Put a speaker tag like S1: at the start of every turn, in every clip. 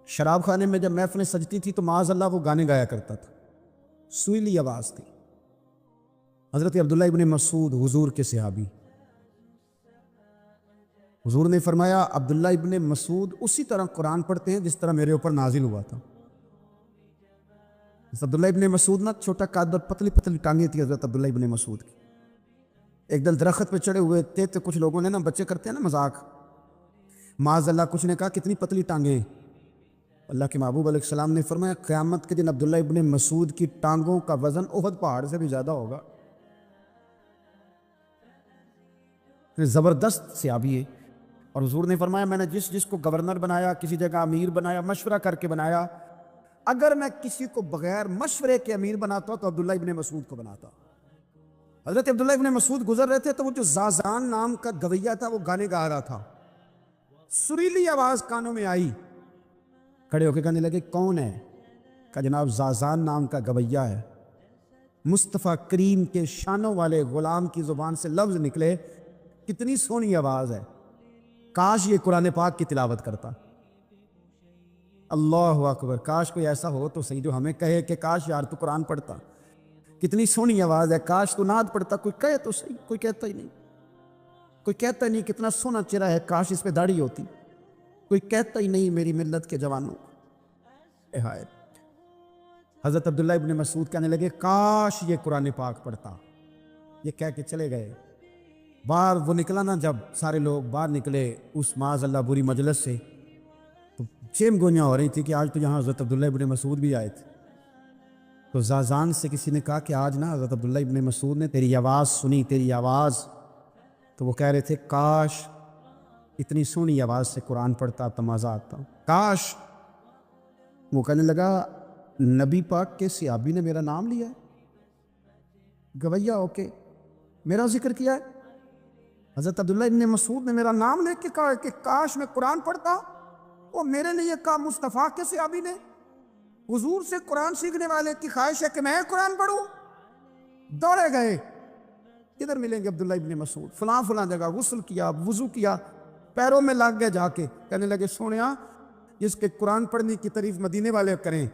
S1: شراب خانے میں جب محفلیں سجتی تھی تو معاذ اللہ وہ گانے گایا کرتا تھا، سویلی آواز تھی۔ حضرت عبداللہ ابن مسعود حضور کے صحابی، حضور نے فرمایا عبداللہ ابن مسعود اسی طرح قرآن پڑھتے ہیں جس طرح میرے اوپر نازل ہوا تھا۔ عبداللہ ابن مسعود نا چھوٹا قد اور پتلی پتلی ٹانگیں تھی حضرت عبداللہ ابن مسعود کی۔ ایک دن درخت پہ چڑھے ہوئے تھے تو کچھ لوگوں نے نا، بچے کرتے ہیں نا مذاق، معاذ اللہ کچھ نے کہا کتنی پتلی ٹانگیں۔ اللہ کے محبوب علیہ السلام نے فرمایا قیامت کے دن عبداللہ ابن مسعود کی ٹانگوں کا وزن احد پہاڑ سے بھی زیادہ ہوگا۔ زبردست صحابی ہے، اور حضور نے فرمایا میں نے جس جس کو گورنر بنایا، کسی جگہ امیر بنایا، مشورہ کر کے بنایا، اگر میں کسی کو بغیر مشورے کے امیر بناتا تو عبداللہ ابن مسعود کو بناتا۔ حضرت عبداللہ ابن مسعود گزر رہے تھے تو وہ جو زازان نام کا گویہ تھا وہ گانے گا رہا تھا، سریلی آواز کانوں میں آئی، کھڑے ہو کے کہنے لگے کون ہے؟ کہا جناب زازان نام کا گویہ ہے۔ مصطفیٰ کریم کے شانوں والے غلام کی زبان سے لفظ نکلے، کتنی سونی آواز ہے، کاش یہ قرآن پاک کی تلاوت کرتا۔ اللہ اکبر، کاش کوئی ایسا ہو تو صحیح جو ہمیں کہے کہ کاش یار تو قرآن پڑھتا، کتنی سونی آواز ہے، کاش تو نعت پڑھتا۔ کوئی کہے تو صحیح، کوئی کہتا ہی نہیں، کوئی کہتا ہی نہیں کتنا سونا چہرہ ہے، کاش اس پہ داڑھی ہوتی، کوئی کہتا ہی نہیں میری ملت کے جوانوں۔ حضرت عبداللہ ابن مسعود کہنے لگے کاش یہ قرآن پاک پڑھتا، یہ کہہ کے چلے گئے۔ باہر وہ نکلا نا، جب سارے لوگ باہر نکلے اس معاذ اللہ بری مجلس سے، تو چیم گوئیاں ہو رہی تھی کہ آج تو یہاں حضرت عبداللہ ابن مسعود بھی آئے تھے۔ تو زازان سے کسی نے کہا کہ آج نا حضرت عبداللہ ابن مسعود نے تیری آواز سنی، تیری آواز۔ تو وہ کہہ رہے تھے کاش اتنی سونی آواز سے قرآن پڑھتا تو مزہ آتا، کاش۔ وہ کہنے لگا نبی پاک کے صحابی نے میرا نام لیا ہے، گویہ ہو کے میرا ذکر کیا ہے، حضرت عبداللہ ابن مسعود نے میرا نام لے کے کہا کہ کاش میں قرآن پڑھتا۔ وہ میرے لیے کہا مصطفیٰ کے صحابی نے، حضور سے قرآن سیکھنے والے کی خواہش ہے کہ میں قرآن پڑھوں۔ دوڑے گئے، کدھر ملیں گے عبداللہ ابن مسعود؟ فلاں فلاں جگہ غسل کیا، وضو کیا، پیروں میں لگ گئے جا کے، کہنے لگے سونیا جس کے قرآن پڑھنے کی تعریف مدینے والے کریں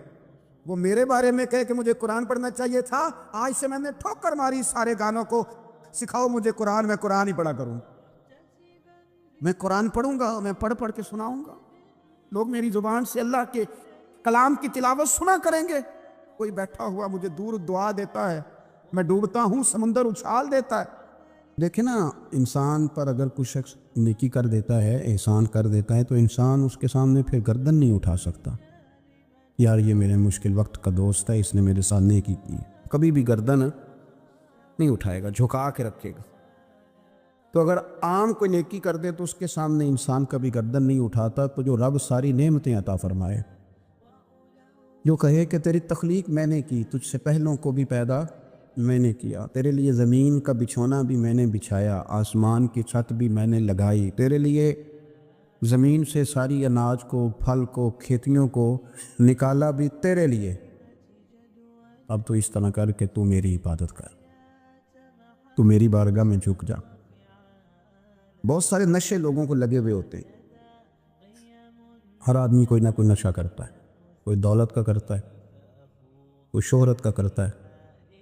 S1: وہ میرے بارے میں کہے کہ مجھے قرآن پڑھنا چاہیے تھا، آج سے میں نے ٹھوکر ماری سارے گانوں کو، سکھاؤ مجھے قرآن، میں قرآن ہی پڑھا کروں، میں قرآن پڑھوں گا، میں پڑھ پڑھ کے سناؤں گا، لوگ میری زبان سے اللہ کے کلام کی تلاوت سنا کریں گے۔ کوئی بیٹھا ہوا مجھے دور دعا دیتا ہے، میں ڈوبتا ہوں سمندر اچھال دیتا ہے۔ دیکھیں نا، انسان پر اگر کوئی شخص نیکی کر دیتا ہے، احسان کر دیتا ہے، تو انسان اس کے سامنے پھر گردن نہیں اٹھا سکتا، یار یہ میرے مشکل وقت کا دوست ہے، اس نے میرے ساتھ نیکی کی، کبھی بھی گردن نہیں اٹھائے گا، جھکا کے رکھے گا۔ تو اگر عام کوئی نیکی کر دے تو اس کے سامنے انسان کبھی گردن نہیں اٹھاتا، تو جو رب ساری نعمتیں عطا فرمائے، جو کہے کہ تیری تخلیق میں نے کی، تجھ سے پہلوں کو بھی پیدا میں نے کیا، تیرے لیے زمین کا بچھونا بھی میں نے بچھایا، آسمان کی چھت بھی میں نے لگائی، تیرے لیے زمین سے ساری اناج کو، پھل کو، کھیتیوں کو نکالا بھی تیرے لیے، اب تو اس طرح کر کہ تو میری عبادت کر، تو میری بارگاہ میں جھک جا۔ بہت سارے نشے لوگوں کو لگے ہوئے ہوتے ہیں، ہر آدمی کوئی نہ کوئی نشہ کرتا ہے، کوئی دولت کا کرتا ہے، کوئی شہرت کا کرتا ہے،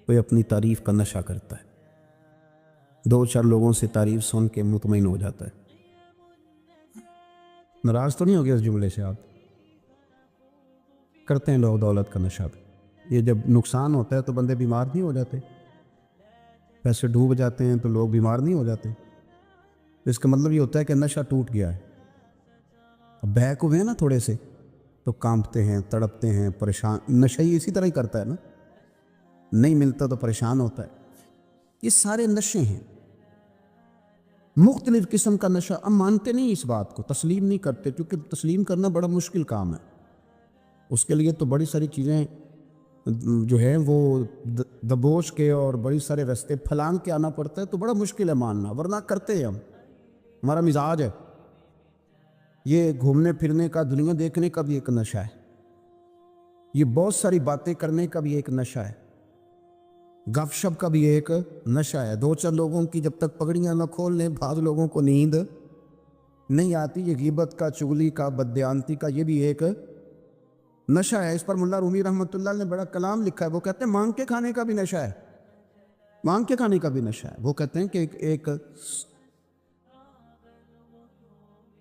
S1: کوئی اپنی تعریف کا نشہ کرتا ہے، دو چار لوگوں سے تعریف سن کے مطمئن ہو جاتا ہے۔ ناراض تو نہیں ہو گیا اس جملے سے؟ آپ کرتے ہیں لوگ دولت کا نشہ بھی، یہ جب نقصان ہوتا ہے تو بندے بیمار نہیں ہو جاتے، پیسے ڈوب جاتے ہیں تو لوگ بیمار نہیں ہو جاتے، اس کا مطلب یہ ہوتا ہے کہ نشہ ٹوٹ گیا ہے۔ اب بہک ہوئے ہیں نا تھوڑے سے تو کانپتے ہیں، تڑپتے ہیں، پریشان، نشہ ہی اسی طرح ہی کرتا ہے نا، نہیں ملتا تو پریشان ہوتا ہے۔ یہ سارے نشے ہیں، مختلف قسم کا نشہ۔ ہم مانتے نہیں اس بات کو، تسلیم نہیں کرتے، کیونکہ تسلیم کرنا بڑا مشکل کام ہے، اس کے لیے تو بڑی ساری چیزیں جو ہیں وہ دبوچ کے اور بڑی سارے رستے پھلانگ کے آنا پڑتا ہے، تو بڑا مشکل ہے ماننا، ورنہ کرتے ہیں ہم، ہمارا مزاج ہے۔ یہ گھومنے پھرنے کا، دنیا دیکھنے کا بھی ایک نشہ ہے، یہ بہت ساری باتیں کرنے کا بھی ایک نشہ ہے، گپ شپ کا بھی ایک نشہ ہے۔ دو چار لوگوں کی جب تک پگڑیاں نہ کھول لیں، بعض لوگوں کو نیند نہیں آتی، یہ غیبت کا، چغلی کا، بددیانتی کا، یہ بھی ایک نشہ ہے. اس پر ملا رومی رحمۃ اللہ نے بڑا کلام لکھا ہے. وہ کہتے ہیں مانگ کے کھانے کا بھی نشہ ہے, مانگ کے کھانے کا بھی نشہ ہے. وہ کہتے ہیں کہ ایک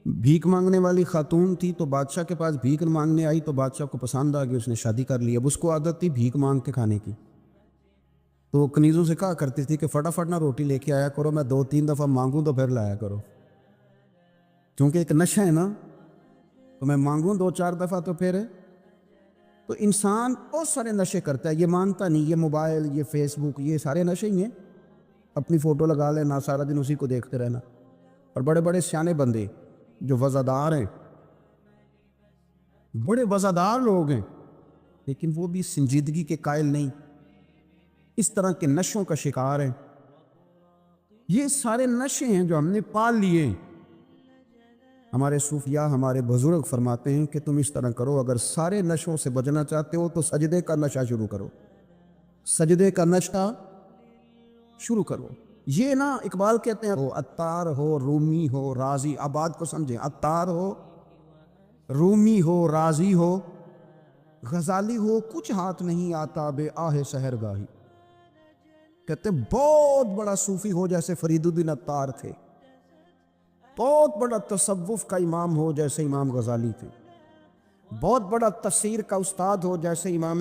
S1: بھیک مانگنے والی خاتون تھی, تو بادشاہ کے پاس بھیک مانگنے آئی, تو بادشاہ کو پسند آ گئی, اس نے شادی کر لی. اب اس کو عادت تھی بھیک مانگ کے کھانے کی, تو وہ کنیزوں سے کہا کرتی تھی کہ فٹافٹ نہ روٹی لے کے آیا کرو, میں 2-3 دفعہ مانگوں تو پھر لایا کرو, کیونکہ ایک نشہ ہے نا, تو میں مانگوں 2-4 دفعہ تو پھر. تو انسان بہت سارے نشے کرتا ہے, یہ مانتا نہیں. یہ موبائل, یہ فیس بک, یہ سارے نشے ہی ہیں. اپنی فوٹو لگا لینا, سارا دن اسی کو دیکھتے رہنا. اور بڑے بڑے سیانے بندے جو وزادار ہیں, بڑے وزادار لوگ ہیں, لیکن وہ بھی سنجیدگی کے قائل نہیں, اس طرح کے نشوں کا شکار ہیں. یہ سارے نشے ہیں جو ہم نے پال لیے ہیں. ہمارے صوفیاء, ہمارے بزرگ فرماتے ہیں کہ تم اس طرح کرو, اگر سارے نشوں سے بچنا چاہتے ہو تو سجدے کا نشہ شروع کرو, سجدے کا نشہ شروع کرو. یہ نا اقبال کہتے ہیں, عطار ہو, رومی ہو, رازی, اب بات کو سمجھیں, عطار ہو, رومی ہو, رازی ہو, غزالی ہو, کچھ ہاتھ نہیں آتا بے آہ سحر گاہی. کہتے ہیں بہت بڑا صوفی ہو جیسے فرید الدین عطار تھے, بہت بڑا تصوف کا امام ہو جیسے امام غزالی تھے, بہت بڑا تفسیر کا استاد ہو جیسے امام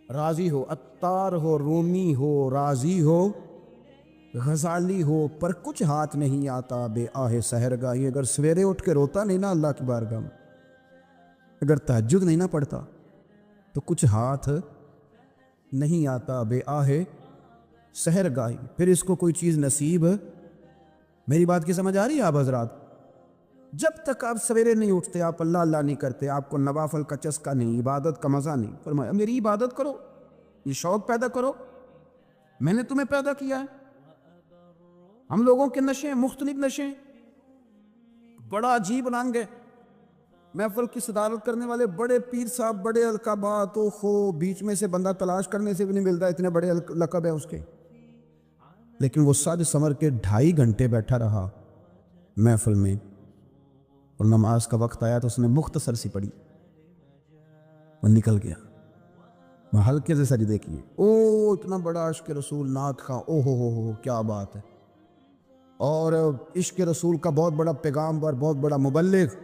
S1: رازی ہو. عطار ہو, رومی ہو, رازی ہو, غزالی ہو, پر کچھ ہاتھ نہیں آتا بے آہ سحر گاہی. اگر سویرے اٹھ کے روتا نہیں نا اللہ کی بارگاہ میں, اگر تہجد نہیں نہ پڑھتا, تو کچھ ہاتھ نہیں آتا بے آہ سحر گاہی. پھر اس کو کوئی چیز نصیب. میری بات کی سمجھ آ رہی ہے آپ حضرات؟ جب تک آپ سویرے نہیں اٹھتے, آپ اللہ اللہ نہیں کرتے, آپ کو نوافل کا چسکا نہیں, عبادت کا مزہ نہیں. فرمایا میری عبادت کرو, یہ شوق پیدا کرو, میں نے تمہیں پیدا کیا ہے. ہم لوگوں کے نشے, مختلف نشے, بڑا عجیب رنگ ہے. محفل کی صدارت کرنے والے بڑے پیر صاحب, بڑے القابات, خو بیچ میں سے بندہ تلاش کرنے سے بھی نہیں ملتا, اتنے بڑے لقب ہے اس کے. لیکن وہ سج سمر کے 2.5 گھنٹے بیٹھا رہا محفل میں, اور نماز کا وقت آیا تو اس نے مختصر سی پڑھی, وہ نکل گیا. میں ہلکے سے سجدے کیے, او اتنا بڑا عشق رسول نعت خواں, او ہو کیا بات ہے. اور عشق رسول کا بہت بڑا پیغامبر, بہت بڑا مبلغ.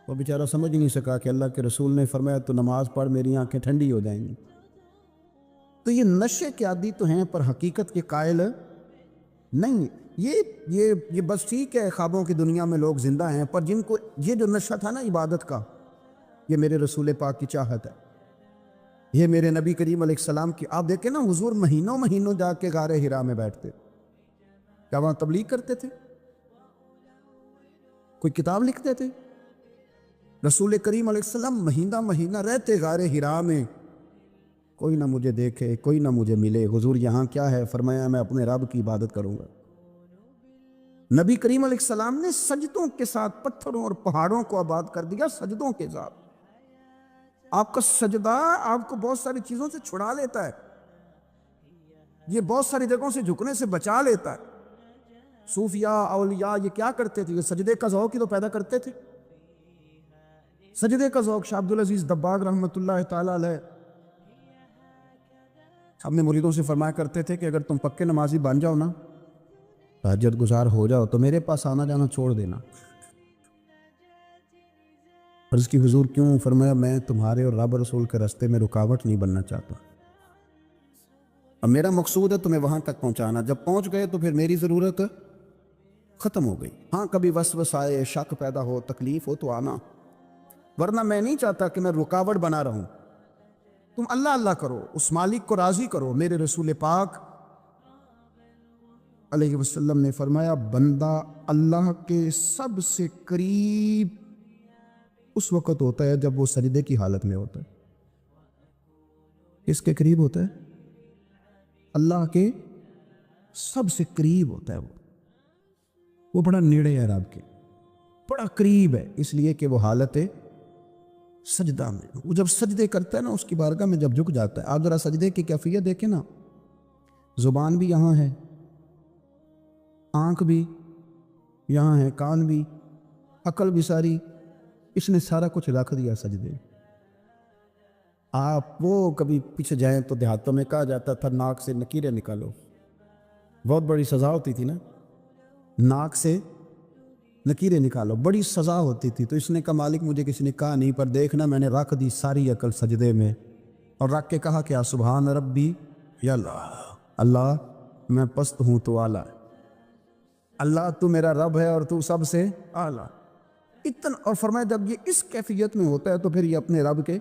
S1: وہ بیچارہ سمجھ نہیں سکا کہ اللہ کے رسول نے فرمایا تو نماز پڑھ, میری آنکھیں ٹھنڈی ہو جائیں گی. تو یہ نشے کے عادی تو ہیں, پر حقیقت کے قائل نہیں. یہ بس ٹھیک ہے, خوابوں کی دنیا میں لوگ زندہ ہیں, پر جن کو یہ جو نشہ تھا نا عبادت کا, یہ میرے رسول پاک کی چاہت ہے, یہ میرے نبی کریم علیہ السلام کی. آپ دیکھیں نا, حضور مہینوں جا کے غار حرا میں بیٹھتے, کیا وہاں تبلیغ کرتے تھے, کوئی کتاب لکھتے تھے؟ رسول کریم علیہ السلام مہینہ رہتے غار حرا میں, کوئی نہ مجھے دیکھے, کوئی نہ مجھے ملے. حضور یہاں کیا ہے؟ فرمایا میں اپنے رب کی عبادت کروں گا. نبی کریم علیہ السلام نے سجدوں کے ساتھ پتھروں اور پہاڑوں کو آباد کر دیا, سجدوں کے ساتھ. آپ کا سجدہ آپ کو بہت ساری چیزوں سے چھڑا لیتا ہے, یہ بہت ساری جگہوں سے جھکنے سے بچا لیتا ہے. صوفیاء, اولیاء یہ کیا کرتے تھے؟ یہ سجدے کا ذوق ہی تو پیدا کرتے تھے. سجدے کا ذوق. شاہ عبدالعزیز دباغ رحمۃ اللہ تعالی علیہ اپنے مریدوں سے فرمایا کرتے تھے کہ اگر تم پکے نمازی بن جاؤ نا, تہجد گزار ہو جاؤ, تو میرے پاس آنا جانا چھوڑ دینا. عرض کی حضور کیوں؟ فرمایا میں تمہارے اور رب رسول کے راستے میں رکاوٹ نہیں بننا چاہتا, اب میرا مقصود ہے تمہیں وہاں تک پہنچانا. جب پہنچ گئے تو پھر میری ضرورت ختم ہو گئی. ہاں کبھی وسوسہ آئے, شک پیدا ہو, تکلیف ہو تو آنا, ورنہ میں نہیں چاہتا کہ میں رکاوٹ بنا رہوں. تم اللہ اللہ کرو, اس مالک کو راضی کرو. میرے رسول پاک علیہ وسلم نے فرمایا بندہ اللہ کے سب سے قریب اس وقت ہوتا ہے جب وہ سجدے کی حالت میں ہوتا ہے. کس کے قریب ہوتا ہے؟ اللہ کے سب سے قریب ہوتا ہے. وہ بڑا نیڑے ہے رب کے, بڑا قریب ہے, اس لیے کہ وہ حالت ہے سجدہ میں. وہ جب سجدے کرتا ہے نا, اس کی بارگاہ میں جب جھک جاتا ہے. آپ ذرا سجدے کی کیفیت دیکھیں نا, زبان بھی یہاں ہے, آنکھ بھی یہاں ہے, کان بھی, عقل بھی ساری, اس نے سارا کچھ رکھ دیا سجدے. آپ وہ کبھی پیچھے جائیں تو دیہاتوں میں کہا جاتا تھا ناک سے نکیریں نکالو، بہت بڑی سزا ہوتی تھی نا، ناک سے نکیریں نکالو، بڑی سزا ہوتی تھی۔ تو اس نے کہا مالک مجھے کسی نے کہا نہیں، پر دیکھنا میں نے رکھ دی ساری عقل سجدے میں، اور رکھ کے کہا کیا سبحان ربی، یا اللہ، اللہ میں پست ہوں تو اعلیٰ ہے، اللہ تو میرا رب ہے اور تو سب سے اعلیٰ۔ اتنا، اور فرمایا جب یہ اس کیفیت میں ہوتا ہے تو پھر یہ اپنے رب کے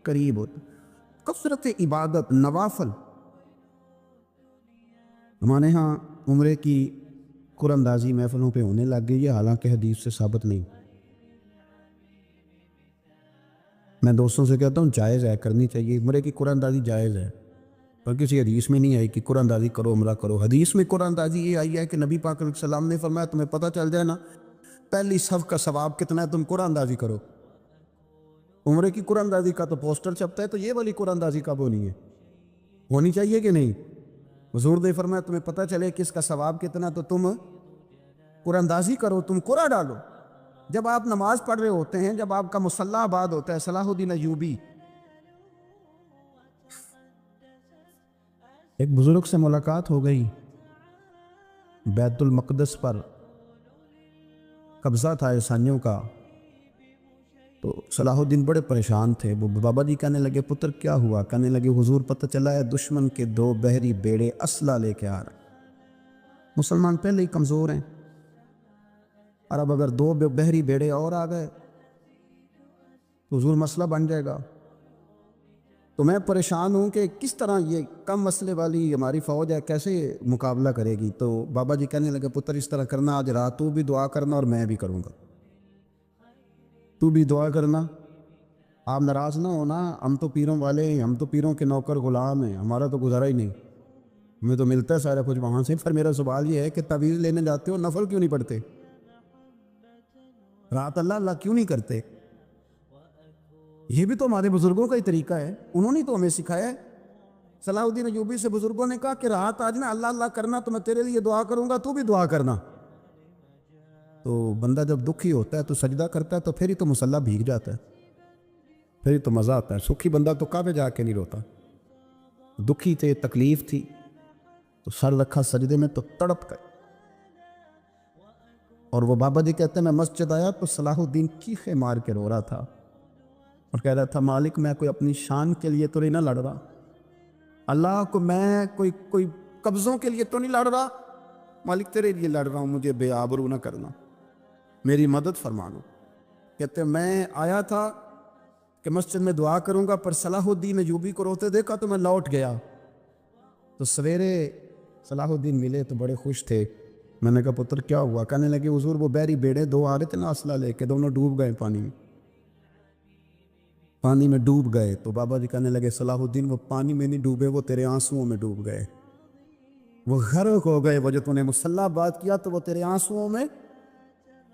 S1: قریب ہوتا ہے۔ کثرت عبادت، نوافل۔ ہمارے ہاں عمرے کی قرآن اندازی محفلوں پہ ہونے لگ گئی ہے، حالانکہ حدیث سے ثابت نہیں۔ میں دوستوں سے کہتا ہوں جائز ہے، کرنی چاہیے، عمرے کی قرآن اندازی جائز ہے، پر کسی حدیث میں نہیں آئی کہ قرآن اندازی کرو عمرہ کرو۔ حدیث میں قرآن اندازی یہ آئی ہے کہ نبی پاک علیہ السلام نے فرمایا تمہیں پتہ چل جائے نا پہلی صف کا ثواب کتنا ہے، تم قرآن اندازی کرو۔ عمرے کی قرآن اندازی کا تو پوسٹر چھپتا ہے، تو یہ والی قرآن اندازی کب ہونی ہے؟ ہونی چاہیے کہ نہیں؟ حضور نے فرمایا تمہیں پتہ چلے کہ اس کا ثواب کتنا تو تم قرآن اندازی کرو، تم قرآن ڈالو۔ جب آپ نماز پڑھ رہے ہوتے ہیں، جب آپ کا مصلی آباد ہوتا ہے، صلاح الدین ایوبی ایک بزرگ سے ملاقات ہو گئی، بیت المقدس پر قبضہ تھا عیسائیوں کا، تو صلاح الدین بڑے پریشان تھے۔ وہ بابا جی کہنے لگے پتر کیا ہوا؟ کہنے لگے حضور پتہ چلا ہے دشمن کے 2 بحری بیڑے اسلحہ لے کے آ رہے، مسلمان پہلے ہی کمزور ہیں، اور اب اگر 2 بحری بیڑے اور آ گئے تو حضور مسئلہ بن جائے گا۔ تو میں پریشان ہوں کہ کس طرح یہ کم مسئلے والی ہماری فوج ہے کیسے مقابلہ کرے گی۔ تو بابا جی کہنے لگے پتر اس طرح کرنا، آج رات تو بھی دعا کرنا اور میں بھی کروں گا، تو بھی دعا کرنا، آپ ناراض نہ ہونا، ہم تو پیروں والے ہیں، ہم تو پیروں کے نوکر غلام ہیں، ہمارا تو گزارا ہی نہیں، ہمیں تو ملتا ہے سارا کچھ وہاں سے۔ پھر میرا سوال یہ ہے کہ تعویذ لینے جاتے ہو نفل کیوں نہیں پڑھتے؟ رات اللہ اللہ کیوں نہیں کرتے؟ یہ بھی تو ہمارے بزرگوں کا ہی طریقہ ہے، انہوں نے تو ہمیں سکھایا ہے۔ صلاح الدین ایوبی سے بزرگوں نے کہا کہ رات آج نا اللہ اللہ کرنا، تو میں تیرے لیے دعا کروں گا، تو بھی دعا کرنا۔ تو بندہ جب دکھی ہوتا ہے تو سجدہ کرتا ہے، تو پھر ہی تو مصلی بھیگ جاتا ہے، پھر ہی تو مزہ آتا ہے۔ سکھی بندہ تو کعبے جا کے نہیں روتا، دکھی تھے، تکلیف تھی، تو سر رکھا سجدے میں تو تڑپ گئے۔ اور وہ بابا جی کہتے ہیں میں مسجد آیا تو صلاح الدین چیخے مار کے رو رہا تھا اور کہہ رہا تھا مالک میں کوئی اپنی شان کے لیے تو نہیں نہ لڑ رہا، اللہ کو میں کوئی قبضوں کے لیے تو نہیں لڑ رہا، مالک تیرے لیے لڑ رہا ہوں، مجھے بے آبرو نہ کرنا، میری مدد فرمانا۔ کہتے ہیں میں آیا تھا کہ مسجد میں دعا کروں گا، پر صلاح الدین ایوبی کو روتے دیکھا تو میں لوٹ گیا۔ تو سویرے صلاح الدین ملے تو بڑے خوش تھے۔ میں نے کہا پتر کیا ہوا؟ کہنے لگے حضور وہ بحری بیڑے 2 آ رہے تھے نا اسلحہ لے کے، دونوں ڈوب گئے پانی میں ڈوب گئے۔ تو بابا جی کہنے لگے صلاح الدین وہ پانی میں نہیں ڈوبے، وہ تیرے آنسوؤں میں ڈوب گئے، وہ غرق ہو گئے، وہ جو تو نے مصلی آباد کیا تو وہ تیرے آنسوؤں میں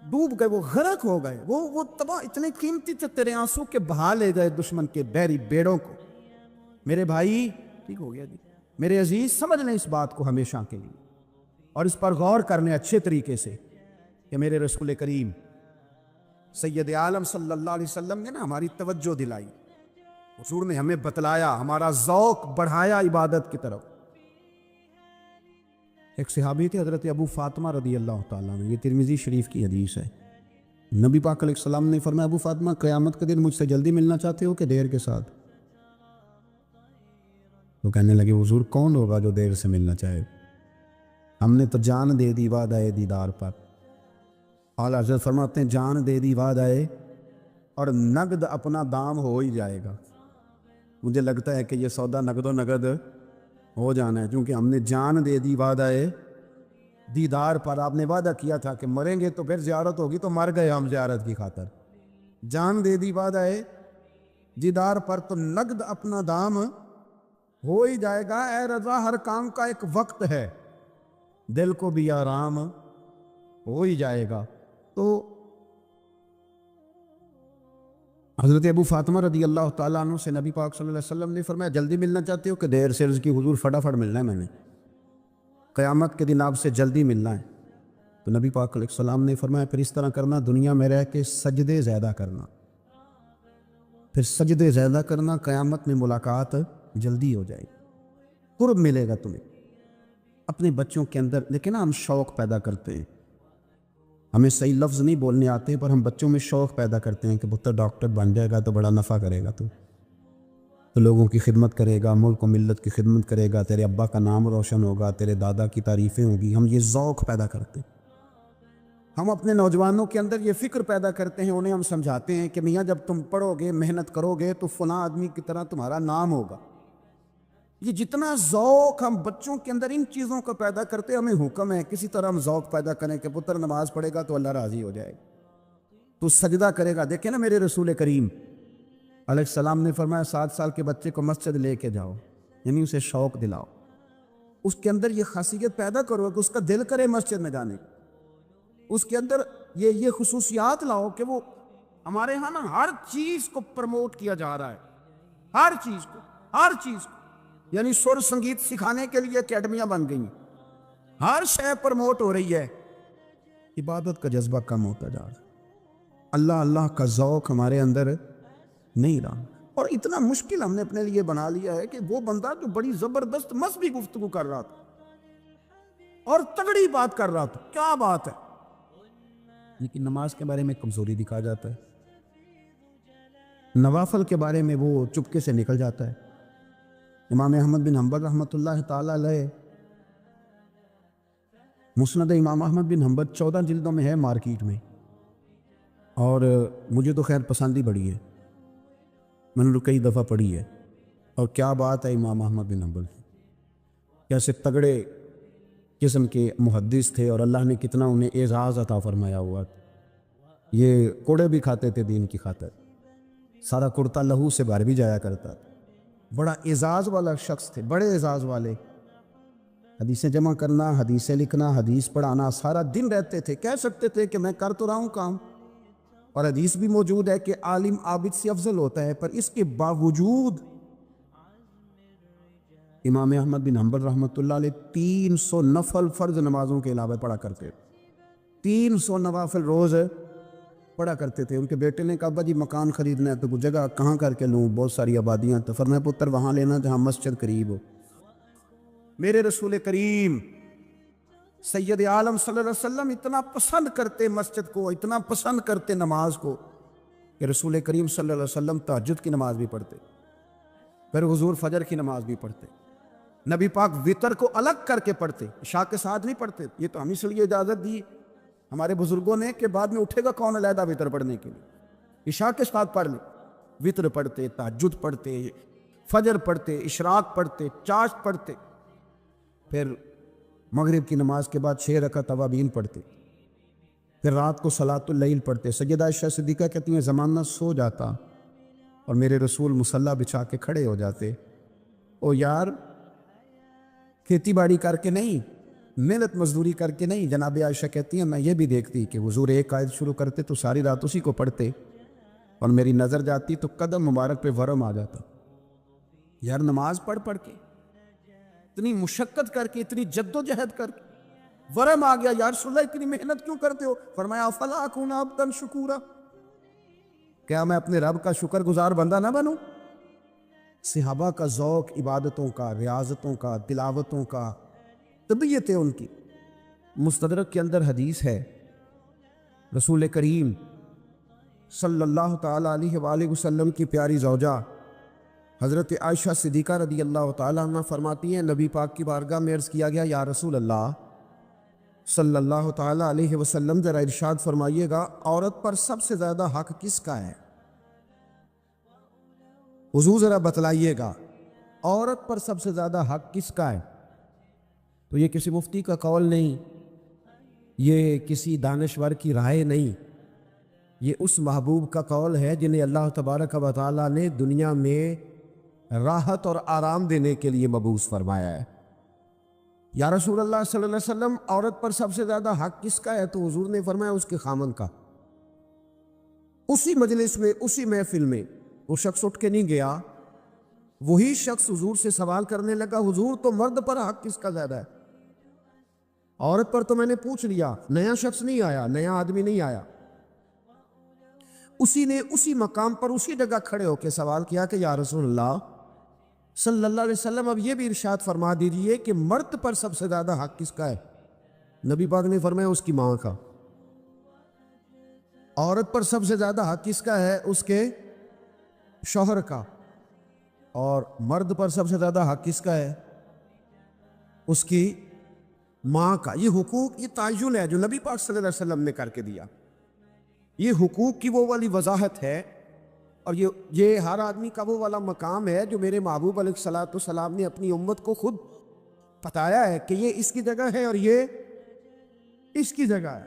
S1: ڈوب گئے، وہ غرق ہو گئے، وہ تباہ، اتنے قیمتی تھے تیرے آنسو کے بہا لے گئے دشمن کے بحری بیڑوں کو۔ میرے بھائی ٹھیک ہو گیا جی، میرے عزیز سمجھ لیں اس بات کو ہمیشہ کے لیے، اور اس پر غور کرنے اچھے طریقے سے کہ میرے رسول کریم سید عالم صلی اللہ علیہ وسلم نے نا ہماری توجہ دلائی، حضور نے ہمیں بتلایا، ہمارا ذوق بڑھایا عبادت کی طرف۔ ایک صحابی تھے حضرت ابو فاطمہ رضی اللہ تعالیٰ عنہ، یہ ترمذی شریف کی حدیث ہے۔ نبی پاک علیہ السلام نے فرمایا ابو فاطمہ قیامت کے دن مجھ سے جلدی ملنا چاہتے ہو کہ دیر کے ساتھ؟ تو کہنے لگے حضور کون ہوگا جو دیر سے ملنا چاہے، ہم نے تو جان دے دی وعدہ دیدار پر۔ اعلیٰ حضرت فرماتے ہیں جان دے دی وعدہ اور نقد اپنا دام ہو ہی جائے گا۔ مجھے لگتا ہے کہ یہ سودا نقد و نقد ہو جانا ہے، کیونکہ ہم نے جان دے دی وعدہ دیدار پر۔ آپ نے وعدہ کیا تھا کہ مریں گے تو پھر زیارت ہوگی، تو مر گئے ہم زیارت کی خاطر۔ جان دے دی وعدہ دیدار پر، تو نقد اپنا دام ہو ہی جائے گا۔ اے رضا ہر کام کا ایک وقت ہے، دل کو بھی آرام ہو ہی جائے گا۔ تو حضرت ابو فاطمہ رضی اللہ تعالیٰ عنہ سے نبی پاک صلی اللہ علیہ وسلم نے فرمایا جلدی ملنا چاہتے ہو کہ دیر سے؟ عرض کی حضور فٹافٹ ملنا ہے، میں نے قیامت کے دن آپ سے جلدی ملنا ہے۔ تو نبی پاک علیہ السلام نے فرمایا پھر اس طرح کرنا، دنیا میں رہ کے سجدے زیادہ کرنا، پھر سجدے زیادہ کرنا، قیامت میں ملاقات جلدی ہو جائے، قرب ملے گا تمہیں۔ اپنے بچوں کے اندر لیکن ہم شوق پیدا کرتے ہیں، ہمیں صحیح لفظ نہیں بولنے آتے پر ہم بچوں میں شوق پیدا کرتے ہیں کہ پتر ڈاکٹر بن جائے گا تو بڑا نفع کرے گا، تو لوگوں کی خدمت کرے گا، ملک و ملت کی خدمت کرے گا، تیرے ابا کا نام روشن ہوگا، تیرے دادا کی تعریفیں ہوں گی۔ ہم یہ ذوق پیدا کرتے ہیں، ہم اپنے نوجوانوں کے اندر یہ فکر پیدا کرتے ہیں، انہیں ہم سمجھاتے ہیں کہ میاں جب تم پڑھو گے، محنت کرو گے تو فلاں آدمی کی طرح تمہارا نام ہوگا۔ یہ جتنا ذوق ہم بچوں کے اندر ان چیزوں کا پیدا کرتے، ہمیں حکم ہے کسی طرح ہم ذوق پیدا کریں کہ پتر نماز پڑھے گا تو اللہ راضی ہو جائے گا، تو سجدہ کرے گا۔ دیکھیں نا میرے رسول کریم علیہ السلام نے فرمایا 7 سال کے بچے کو مسجد لے کے جاؤ، یعنی اسے شوق دلاؤ، اس کے اندر یہ خاصیت پیدا کرو کہ اس کا دل کرے مسجد میں جانے کی، اس کے اندر یہ خصوصیات لاؤ کہ وہ ہمارے ہاں نا ہر چیز کو پروموٹ کیا جا رہا ہے، ہر چیز کو، یعنی سر سنگیت سکھانے کے لیے اکیڈمیاں بن گئی ہیں، ہر شے پروموٹ ہو رہی ہے، عبادت کا جذبہ کم ہوتا جا رہا ہے، اللہ کا ذوق ہمارے اندر نہیں رہا، اور اتنا مشکل ہم نے اپنے لیے بنا لیا ہے کہ وہ بندہ جو بڑی زبردست مذہبی گفتگو کر رہا تھا اور تگڑی بات کر رہا تھا، کیا بات ہے، لیکن نماز کے بارے میں کمزوری دکھا جاتا ہے، نوافل کے بارے میں وہ چپکے سے نکل جاتا ہے۔ امام احمد بن حنبل رحمۃ اللہ تعالی علیہ، مسند امام احمد بن حنبل 14 جلدوں میں ہے مارکیٹ میں، اور مجھے تو خیر پسند ہی بڑی ہے، میں نے کئی دفعہ پڑھی ہے، اور کیا بات ہے امام احمد بن حنبل، کیسے تگڑے قسم کے محدث تھے، اور اللہ نے کتنا انہیں اعزاز عطا فرمایا ہوا، یہ کوڑے بھی کھاتے تھے دین کی خاطر، سارا کرتا لہو سے بھر بھی جایا کرتا تھا، بڑا اعزاز والا شخص تھے، بڑے اعزاز والے، حدیثیں جمع کرنا، حدیثیں لکھنا، حدیث پڑھانا، سارا دن رہتے تھے، کہہ سکتے تھے کہ میں کر تو رہا ہوں کام، اور حدیث بھی موجود ہے کہ عالم عابد سے افضل ہوتا ہے، پر اس کے باوجود امام احمد بن حنبل رحمۃ اللہ علیہ 300 نفل فرض نمازوں کے علاوہ پڑھا کرتے تھے، 300 نوافل روز پڑھا کرتے تھے۔ ان کے بیٹے نے کہا ابا جی مکان خریدنا ہے تو جگہ کہاں کر کے لوں، بہت ساری آبادیاں، تو فرمایا پتر وہاں لینا جہاں مسجد قریب ہو۔ میرے رسول کریم سید عالم صلی اللہ علیہ وسلم اتنا پسند کرتے مسجد کو، اتنا پسند کرتے نماز کو، کہ رسول کریم صلی اللہ علیہ وسلم تہجد کی نماز بھی پڑھتے، پھر حضور فجر کی نماز بھی پڑھتے، نبی پاک وطر کو الگ کر کے پڑھتے، عشاء کے ساتھ نہیں پڑھتے۔ یہ تو ہم اس لیے اجازت دی ہمارے بزرگوں نے کہ بعد میں اٹھے گا کون علیحدہ وطر پڑھنے کے لیے، عشاء کے ساتھ پڑھ لیں، وطر پڑھتے، تہجد پڑھتے، فجر پڑھتے، اشراق پڑھتے، چاشت پڑھتے، پھر مغرب کی نماز کے بعد 6 رکعت اوابین پڑھتے، پھر رات کو صلاۃ اللیل پڑھتے۔ سیدہ عائشہ صدیقہ کہتی ہیں زمانہ سو جاتا اور میرے رسول مصلی بچھا کے کھڑے ہو جاتے، او یار کھیتی باڑی کر کے نہیں، محنت مزدوری کر کے نہیں، جناب عائشہ کہتی ہیں میں یہ بھی دیکھتی کہ حضور ایک آیت شروع کرتے تو ساری رات اسی کو پڑھتے، اور میری نظر جاتی تو قدم مبارک پہ ورم آ جاتا، یار نماز پڑھ کے اتنی مشقت کر کے، اتنی جد و جہد کر کے ورم آ گیا، یا رسول اللہ اتنی محنت کیوں کرتے ہو؟ فرمایا افلا اکون عبدا شکورا، کیا میں اپنے رب کا شکر گزار بندہ نہ بنوں؟ صحابہ کا ذوق عبادتوں کا، ریاضتوں کا، تلاوتوں کا، طبیعت ہے ان کی۔ مستدرک کے اندر حدیث ہے، رسول کریم صلی اللہ تعالی علیہ وآلہ وسلم کی پیاری زوجہ حضرت عائشہ صدیقہ رضی اللہ تعالیٰ عنہ فرماتی ہیں نبی پاک کی بارگاہ میں عرض کیا گیا یا رسول اللہ صلی اللہ تعالیٰ علیہ وسلم ذرا ارشاد فرمائیے گا عورت پر سب سے زیادہ حق کس کا ہے؟ حضور ذرا بتلائیے گا عورت پر سب سے زیادہ حق کس کا ہے؟ تو یہ کسی مفتی کا قول نہیں، یہ کسی دانشور کی رائے نہیں، یہ اس محبوب کا قول ہے جنہیں اللہ تبارک و تعالیٰ نے دنیا میں راحت اور آرام دینے کے لیے مبعوث فرمایا ہے۔ یا رسول اللہ صلی اللہ علیہ وسلم عورت پر سب سے زیادہ حق کس کا ہے؟ تو حضور نے فرمایا اس کے خامن کا۔ اسی مجلس میں، اسی محفل میں وہ شخص اٹھ کے نہیں گیا، وہی شخص حضور سے سوال کرنے لگا حضور تو مرد پر حق کس کا زیادہ ہے؟ عورت پر تو میں نے پوچھ لیا، نیا شخص نہیں آیا، نیا آدمی نہیں آیا۔ اسی نے اسی مقام پر اسی جگہ کھڑے ہو کے سوال کیا کہ یا رسول اللہ صلی اللہ علیہ وسلم اب یہ بھی ارشاد فرما دیجئے کہ مرد پر سب سے زیادہ حق کس کا ہے؟ نبی پاک نے فرمایا اس کی ماں کا۔ عورت پر سب سے زیادہ حق کس کا ہے؟ اس کے شوہر کا۔ اور مرد پر سب سے زیادہ حق کس کا ہے؟ اس کی ماں کا۔ یہ حقوق، یہ تعین ہے جو نبی پاک صلی اللہ علیہ وسلم نے کر کے دیا۔ یہ حقوق کی وہ والی وضاحت ہے، اور یہ ہر آدمی کا وہ والا مقام ہے جو میرے محبوب علیہ الصلوۃ والسلام نے اپنی امت کو خود بتایا ہے کہ یہ اس کی جگہ ہے اور یہ اس کی جگہ ہے۔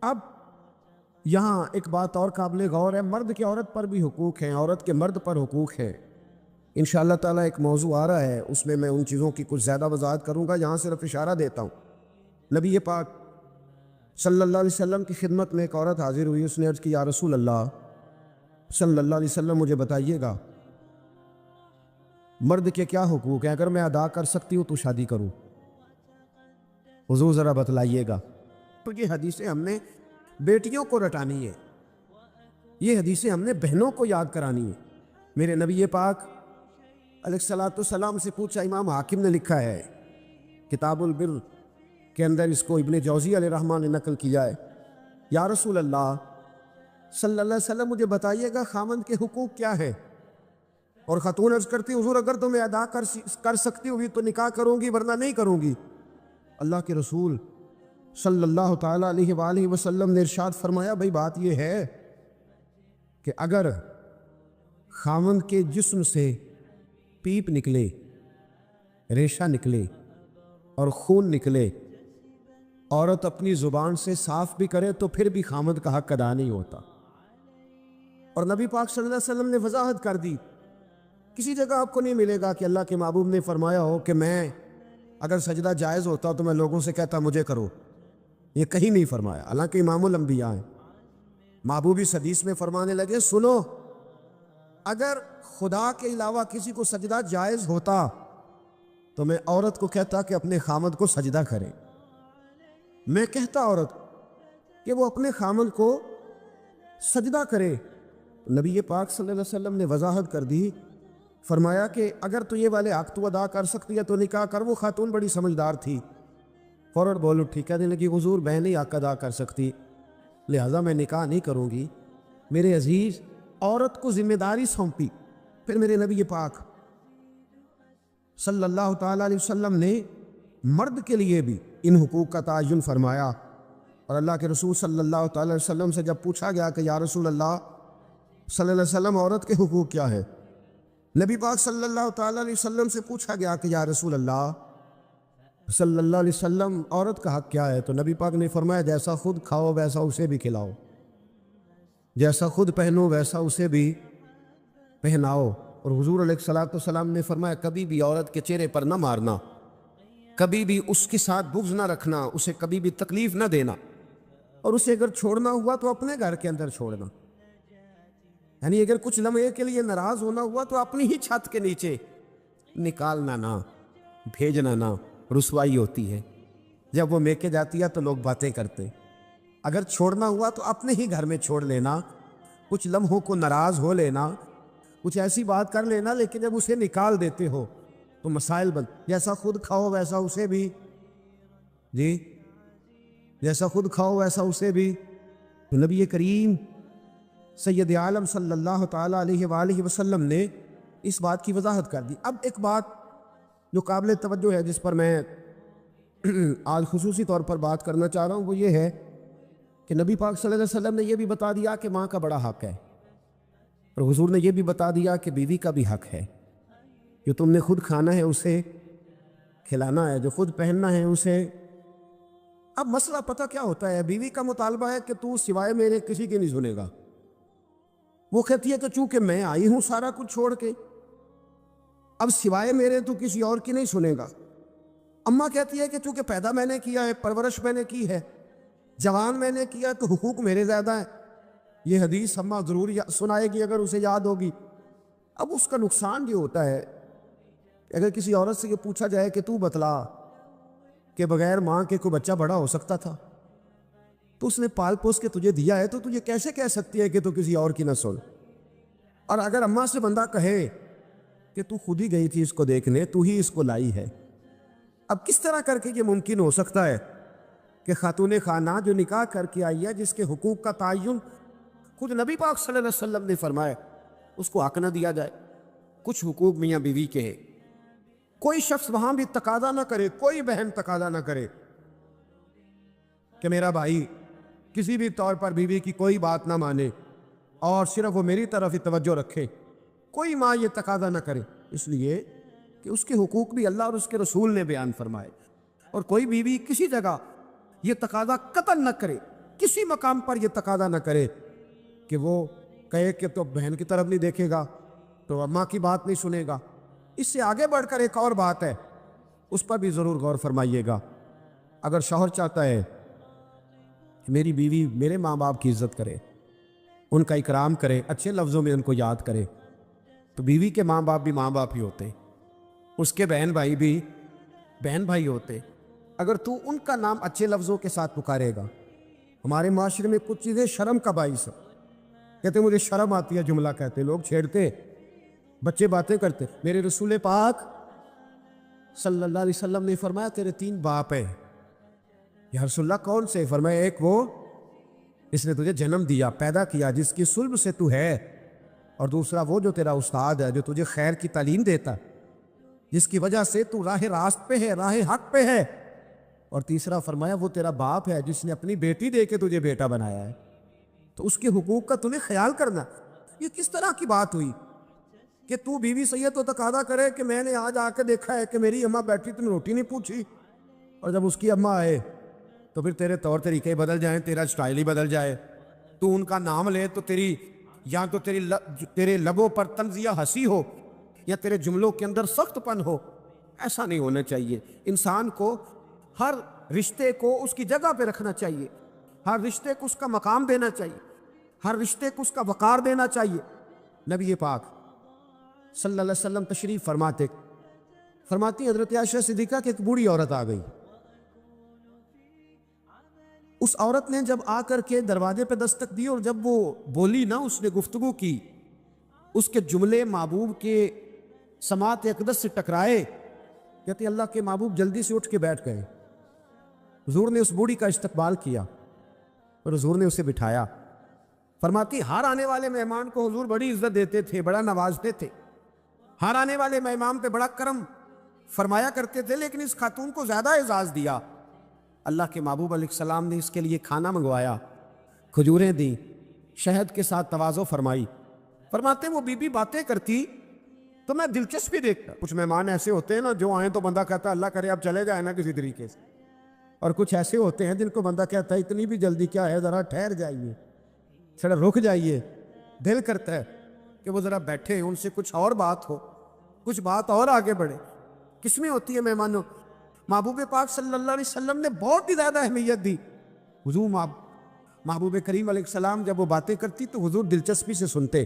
S1: اب یہاں ایک بات اور قابل غور ہے، مرد کے عورت پر بھی حقوق ہیں، عورت کے مرد پر حقوق ہیں۔ انشاءاللہ تعالیٰ ایک موضوع آ رہا ہے، اس میں ان چیزوں کی کچھ زیادہ وضاحت کروں گا، یہاں صرف اشارہ دیتا ہوں۔ نبی پاک صلی اللہ علیہ وسلم کی خدمت میں ایک عورت حاضر ہوئی، اس نے عرض کی یا رسول اللہ صلی اللہ علیہ وسلم مجھے بتائیے گا مرد کے کیا حقوق ہیں، اگر میں ادا کر سکتی ہوں تو شادی کروں، حضور ذرا بتلائیے گا۔ تو یہ حدیثیں ہم نے بیٹیوں کو رٹانی ہے، یہ حدیثیں ہم نے بہنوں کو یاد کرانی ہے۔ میرے نبی پاک علیہ الصلوۃ والسلام سے پوچھا، امام حاکم نے لکھا ہے کتاب البر کے اندر، اس کو ابن جوزی علیہ الرحمٰن نے نقل کیا ہے، یا رسول اللہ صلی اللہ علیہ وسلم مجھے بتائیے گا خامند کے حقوق کیا ہے؟ اور خاتون عرض کرتی حضور اگر تو میں ادا کر سکتی ہوئی تو نکاح کروں گی ورنہ نہیں کروں گی۔ اللہ کے رسول صلی اللہ تعالیٰ علیہ وآلہ وسلم نے ارشاد فرمایا، بھئی بات یہ ہے کہ اگر خامند کے جسم سے پیپ نکلے، ریشہ نکلے اور خون نکلے، عورت اپنی زبان سے صاف بھی کرے تو پھر بھی خامند کا حق ادا نہیں ہوتا۔ اور نبی پاک صلی اللہ علیہ وسلم نے وضاحت کر دی، کسی جگہ آپ کو نہیں ملے گا کہ اللہ کے محبوب نے فرمایا ہو کہ میں اگر سجدہ جائز ہوتا تو میں لوگوں سے کہتا مجھے کرو، یہ کہیں نہیں فرمایا، حالانکہ امام الانبیاء ہیں۔ محبوب اس حدیث میں فرمانے لگے سنو، اگر خدا کے علاوہ کسی کو سجدہ جائز ہوتا تو میں عورت کو کہتا کہ اپنے خامد کو سجدہ کرے، میں کہتا عورت کہ وہ اپنے خامد کو سجدہ کرے۔ نبی پاک صلی اللہ علیہ وسلم نے وضاحت کر دی، فرمایا کہ اگر تو یہ والے حق تو ادا کر سکتی ہے تو نکاح کر۔ وہ خاتون بڑی سمجھدار تھی، فوراً بول اٹھی، کہنے لگی حضور میں نہیں حق ادا کر سکتی، لہٰذا میں نکاح نہیں کروں گی۔ میرے عزیز، عورت کو ذمہ داری سونپی۔ پھر میرے نبی پاک صلی اللہ تعالیٰ علیہ وسلم نے مرد کے لیے بھی ان حقوق کا تعین فرمایا، اور اللہ کے رسول صلی اللہ تعالیٰ علیہ وسلم سے جب پوچھا گیا کہ یا رسول اللہ صلی اللہ علیہ وسلم عورت کے حقوق کیا ہے، نبی پاک صلی اللہ تعالیٰ علیہ وسلم سے پوچھا گیا کہ یا رسول اللہ صلی اللہ علیہ وسلم عورت کا حق کیا ہے، تو نبی پاک نے فرمایا جیسا خود کھاؤ ویسا اسے بھی کھلاؤ، جیسا خود پہنو ویسا اسے بھی پہناؤ۔ اور حضور علیہ الصلوۃ والسلام نے فرمایا کبھی بھی عورت کے چہرے پر نہ مارنا، کبھی بھی اس کے ساتھ بغض نہ رکھنا، اسے کبھی بھی تکلیف نہ دینا، اور اسے اگر چھوڑنا ہوا تو اپنے گھر کے اندر چھوڑنا، یعنی اگر کچھ لمحے کے لیے ناراض ہونا ہوا تو اپنی ہی چھت کے نیچے نکالنا نہ، بھیجنا نہ، رسوائی ہوتی ہے۔ جب وہ میکے جاتی ہے تو لوگ باتیں کرتے، اگر چھوڑنا ہوا تو اپنے ہی گھر میں چھوڑ لینا، کچھ لمحوں کو ناراض ہو لینا، کچھ ایسی بات کر لینا، لیکن جب اسے نکال دیتے ہو تو مسائل بن، جیسا خود کھاؤ ویسا اسے بھی، جی جیسا خود کھاؤ ویسا اسے بھی۔ تو نبی کریم سید عالم صلی اللہ تعالیٰ علیہ وآلہ وسلم نے اس بات کی وضاحت کر دی۔ اب ایک بات جو قابل توجہ ہے جس پر میں آج خصوصی طور پر بات کرنا چاہ رہا ہوں، وہ یہ ہے کہ نبی پاک صلی اللہ علیہ وسلم نے یہ بھی بتا دیا کہ ماں کا بڑا حق ہے، اور حضور نے یہ بھی بتا دیا کہ بیوی کا بھی حق ہے، جو تم نے خود کھانا ہے اسے کھلانا ہے، جو خود پہننا ہے اسے۔ اب مسئلہ پتہ کیا ہوتا ہے، بیوی کا مطالبہ ہے کہ تو سوائے میرے کسی کے نہیں سنے گا، وہ کہتی ہے کہ چونکہ میں آئی ہوں سارا کچھ چھوڑ کے، اب سوائے میرے تو کسی اور کی نہیں سنے گا۔ اماں کہتی ہے کہ چونکہ پیدا میں نے کیا ہے، پرورش میں نے کی ہے، جوان میں نے کیا، تو حقوق میرے زیادہ ہیں۔ یہ حدیث اماں ضرور سنائے گی اگر اسے یاد ہوگی۔ اب اس کا نقصان یہ ہوتا ہے اگر کسی عورت سے یہ پوچھا جائے کہ تو بتلا کہ بغیر ماں کے کوئی بچہ بڑا ہو سکتا تھا، تو اس نے پال پوس کے تجھے دیا ہے تو تجھے کیسے کہہ سکتی ہے کہ تو کسی اور کی نہ سن؟ اور اگر اماں سے بندہ کہے کہ تو خود ہی گئی تھی اس کو دیکھنے، تو ہی اس کو لائی ہے، اب کس طرح کر کے یہ ممکن ہو سکتا ہے کہ خاتون خانہ جو نکاح کر کے آئی ہے، جس کے حقوق کا تعین خود نبی پاک صلی اللہ علیہ وسلم نے فرمایا، اس کو حق نہ دیا جائے؟ کچھ حقوق میاں بیوی کے ہیں، کوئی شخص وہاں بھی تقاضا نہ کرے، کوئی بہن تقاضا نہ کرے کہ میرا بھائی کسی بھی طور پر بیوی کی کوئی بات نہ مانے اور صرف وہ میری طرف ہی توجہ رکھے، کوئی ماں یہ تقاضا نہ کرے، اس لیے کہ اس کے حقوق بھی اللہ اور اس کے رسول نے بیان فرمائے۔ اور کوئی بیوی کسی جگہ یہ تقاضا قطعاً نہ کرے، کسی مقام پر یہ تقاضا نہ کرے کہ وہ کہے کہ تو بہن کی طرف نہیں دیکھے گا، تو اماں کی بات نہیں سنے گا۔ اس سے آگے بڑھ کر ایک اور بات ہے، اس پر بھی ضرور غور فرمائیے گا۔ اگر شوہر چاہتا ہے کہ میری بیوی میرے ماں باپ کی عزت کرے، ان کا اکرام کرے، اچھے لفظوں میں ان کو یاد کرے، تو بیوی کے ماں باپ بھی ماں باپ ہی ہوتے، اس کے بہن بھائی بھی بہن بھائی ہوتے۔ اگر تو ان کا نام اچھے لفظوں کے ساتھ پکارے گا، ہمارے معاشرے میں کچھ چیزیں شرم کا باعث ہے، کہتے مجھے شرم آتی ہے، جملہ کہتے، لوگ چھیڑتے، بچے باتیں کرتے۔ میرے رسول پاک صلی اللہ علیہ وسلم نے فرمایا تیرے 3 باپ ہیں۔ یا رسول اللہ کون سے؟ فرمایا ایک وہ جس نے تجھے جنم دیا، پیدا کیا، جس کی صلب سے تو ہے، اور دوسرا وہ جو تیرا استاد ہے، جو تجھے خیر کی تعلیم دیتا، جس کی وجہ سے تو راہ راست پہ ہے، راہ حق پہ ہے، اور تیسرا فرمایا وہ تیرا باپ ہے جس نے اپنی بیٹی دے کے تجھے بیٹا بنایا ہے، تو اس کے حقوق کا تمہیں خیال کرنا۔ یہ کس طرح کی بات ہوئی کہ تو بیوی سے یہ تو تقاضا کرے کہ میں نے آج آ کے دیکھا ہے کہ میری اماں بیٹھی، تم نے روٹی نہیں پوچھی، اور جب اس کی اماں آئے تو پھر تیرے طور طریقے بدل جائیں، تیرا سٹائل ہی بدل جائے، تو ان کا نام لے تو یا تو تیرے لبوں پر طنزیہ ہنسی ہو یا تیرے جملوں کے اندر سخت پن ہو۔ ایسا نہیں ہونا چاہیے۔ انسان کو ہر رشتے کو اس کی جگہ پہ رکھنا چاہیے، ہر رشتے کو اس کا مقام دینا چاہیے، ہر رشتے کو اس کا وقار دینا چاہیے۔ نبی پاک صلی اللہ علیہ وسلم تشریف فرماتی حضرت عائشہ صدیقہ کہ ایک بوڑھی عورت آ گئی۔ اس عورت نے جب آ کر کے دروازے پہ دستک دی اور جب وہ بولی نا، اس نے گفتگو کی، اس کے جملے محبوب کے سماعت اقدس سے ٹکرائے، کہتے اللہ کے محبوب جلدی سے اٹھ کے بیٹھ گئے۔ حضور نے اس بوڑھی کا استقبال کیا اور حضور نے اسے بٹھایا۔ فرماتی ہر آنے والے مہمان کو حضور بڑی عزت دیتے تھے، بڑا نوازتے تھے، ہر آنے والے مہمان پہ بڑا کرم فرمایا کرتے تھے، لیکن اس خاتون کو زیادہ اعزاز دیا۔ اللہ کے محبوب علیہ السلام نے اس کے لیے کھانا منگوایا، کھجوریں دیں، شہد کے ساتھ تواضع فرمائی۔ فرماتے وہ بی بی باتیں کرتی تو میں دلچسپی دیکھتا۔ کچھ مہمان ایسے ہوتے ہیں نا جو آئیں تو بندہ کہتا ہے اللہ کرے اب چلے جائے نا کسی طریقے سے، اور کچھ ایسے ہوتے ہیں جن کو بندہ کہتا ہے اتنی بھی جلدی کیا ہے، ذرا ٹھہر جائیے، تھوڑا رک جائیے۔ دل کرتا ہے کہ وہ ذرا بیٹھے، ان سے کچھ اور بات ہو، کچھ بات اور آگے بڑھے۔ کس میں ہوتی ہے مہمانوں؟ محبوب پاک صلی اللہ علیہ وسلم نے بہت ہی زیادہ اہمیت دی۔ حضور محبوب کریم علیہ السلام جب وہ باتیں کرتی تو حضور دلچسپی سے سنتے،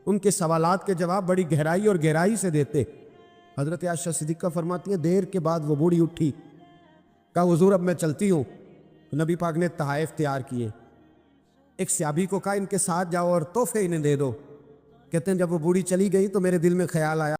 S1: ان کے سوالات کے جواب بڑی گہرائی سے دیتے۔ حضرت عائشہ صدیقہ فرماتی ہیں دیر کے بعد وہ بوڑھی اٹھی، کہا حضور اب میں چلتی ہوں۔ نبی پاک نے تحائف تیار کیے، ایک صحابی کو کہا ان کے ساتھ جاؤ اور تحفے انہیں دے دو۔ کہتے ہیں جب وہ بوڑھی چلی گئی تو میرے دل میں خیال آیا